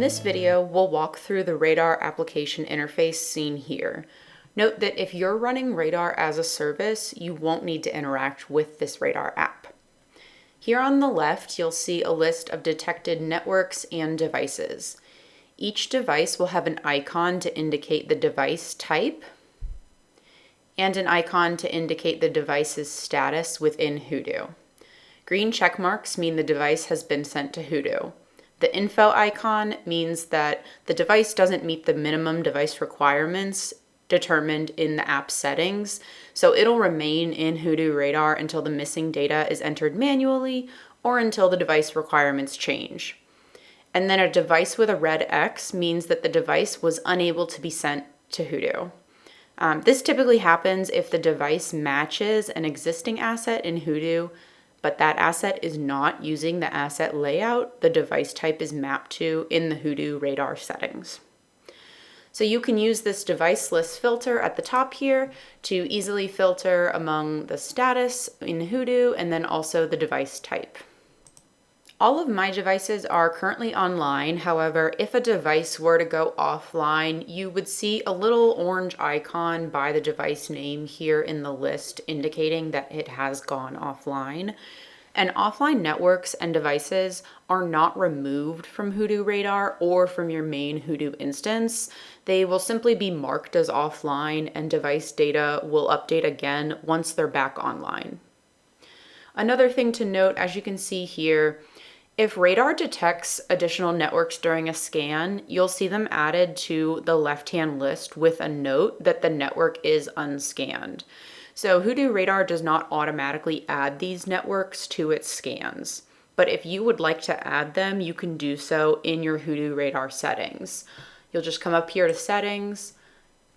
this video, we'll walk through the Radar application interface seen here. Note that if you're running Radar as a service, you won't need to interact with this Radar app. Here on the left, you'll see a list of detected networks and devices. Each device will have an icon to indicate the device type and an icon to indicate the device's status within Hudu. Green check marks mean the device has been sent to Hudu. The info icon means that the device doesn't meet the minimum device requirements determined in the app settings, so it'll remain in Hudu Radar until the missing data is entered manually or until the device requirements change. And then a device with a red X means that the device was unable to be sent to Hudu. This typically happens if the device matches an existing asset in Hudu, but that asset is not using the asset layout the device type is mapped to in the Hudu Radar settings. So you can use this device list filter at the top here to easily filter among the status in Hudu and then also the device type. All of my devices are currently online. However, if a device were to go offline, you would see a little orange icon by the device name here in the list indicating that it has gone offline. And offline networks and devices are not removed from Hudu Radar or from your main Hudu instance. They will simply be marked as offline and device data will update again once they're back online. Another thing to note, as you can see here, if Radar detects additional networks during a scan, you'll see them added to the left-hand list with a note that the network is unscanned. So Hudu Radar does not automatically add these networks to its scans. But if you would like to add them, you can do so in your Hudu Radar settings. You'll just come up here to Settings,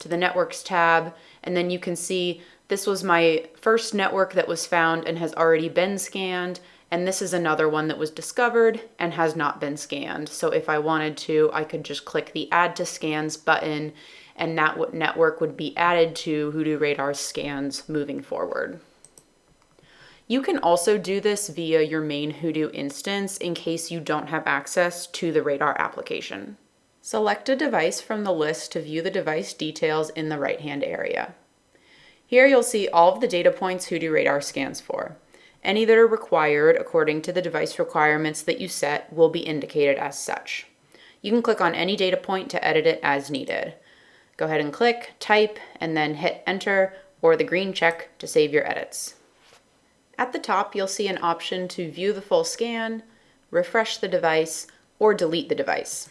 to the Networks tab, and then you can see this was my first network that was found and has already been scanned. And this is another one that was discovered and has not been scanned. So if I wanted to, I could just click the Add to Scans button and that network would be added to Hudu Radar's scans moving forward. You can also do this via your main Hudu instance in case you don't have access to the Radar application. Select a device from the list to view the device details in the right-hand area. Here you'll see all of the data points Hudu Radar scans for. Any that are required according to the device requirements that you set will be indicated as such. You can click on any data point to edit it as needed. Go ahead and click, type, and then hit enter or the green check to save your edits. At the top, you'll see an option to view the full scan, refresh the device, or delete the device.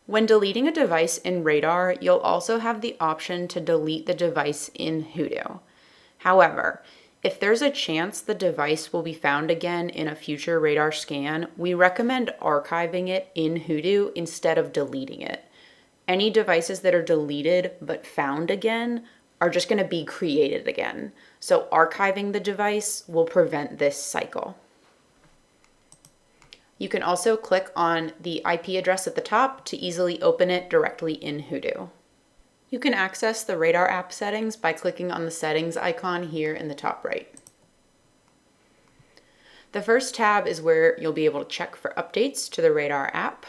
When deleting a device in Radar, you'll also have the option to delete the device in Hudu. However, if there's a chance the device will be found again in a future Radar scan, we recommend archiving it in Hudu instead of deleting it. Any devices that are deleted but found again are just going to be created again. So archiving the device will prevent this cycle. You can also click on the IP address at the top to easily open it directly in Hudu. You can access the Radar app settings by clicking on the settings icon here in the top right. The first tab is where you'll be able to check for updates to the Radar app.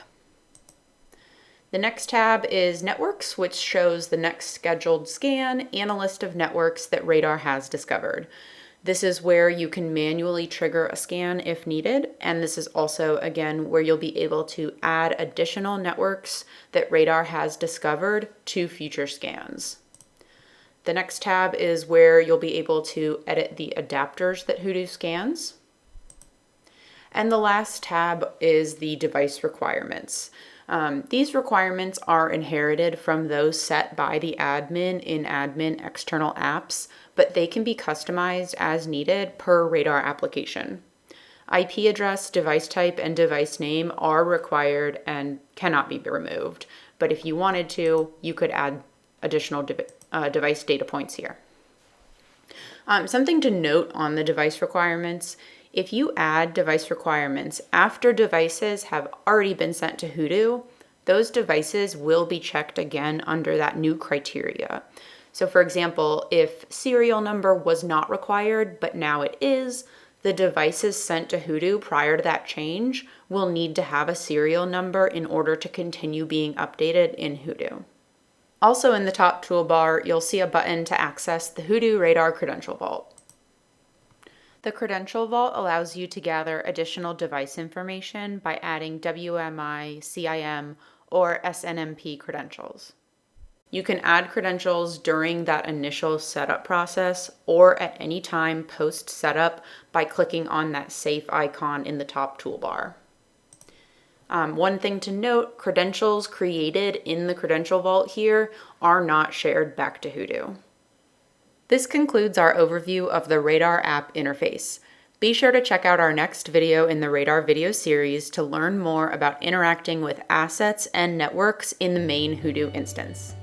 The next tab is Networks, which shows the next scheduled scan and a list of networks that Radar has discovered. This is where you can manually trigger a scan if needed, and this is also, again, where you'll be able to add additional networks that Radar has discovered to future scans. The next tab is where you'll be able to edit the adapters that Hudu scans. And the last tab is the device requirements. These requirements are inherited from those set by the admin in admin external apps, but they can be customized as needed per Radar application. IP address, device type, and device name are required and cannot be removed, but if you wanted to, you could add additional device data points here. Something to note on the device requirements: if you add device requirements after devices have already been sent to Hudu, those devices will be checked again under that new criteria. So for example, if serial number was not required, but now it is, The devices sent to Hudu prior to that change will need to have a serial number in order to continue being updated in Hudu. Also in the top toolbar, you'll see a button to access the Hudu Radar Credential Vault. The Credential Vault allows you to gather additional device information by adding WMI, CIM, or SNMP credentials. You can add credentials during that initial setup process or at any time post-setup by clicking on that safe icon in the top toolbar. One thing to note, credentials created in the Credential Vault here are not shared back to Hudu. This concludes our overview of the Radar app interface. Be sure to check out our next video in the Radar video series to learn more about interacting with assets and networks in the main Hudu instance.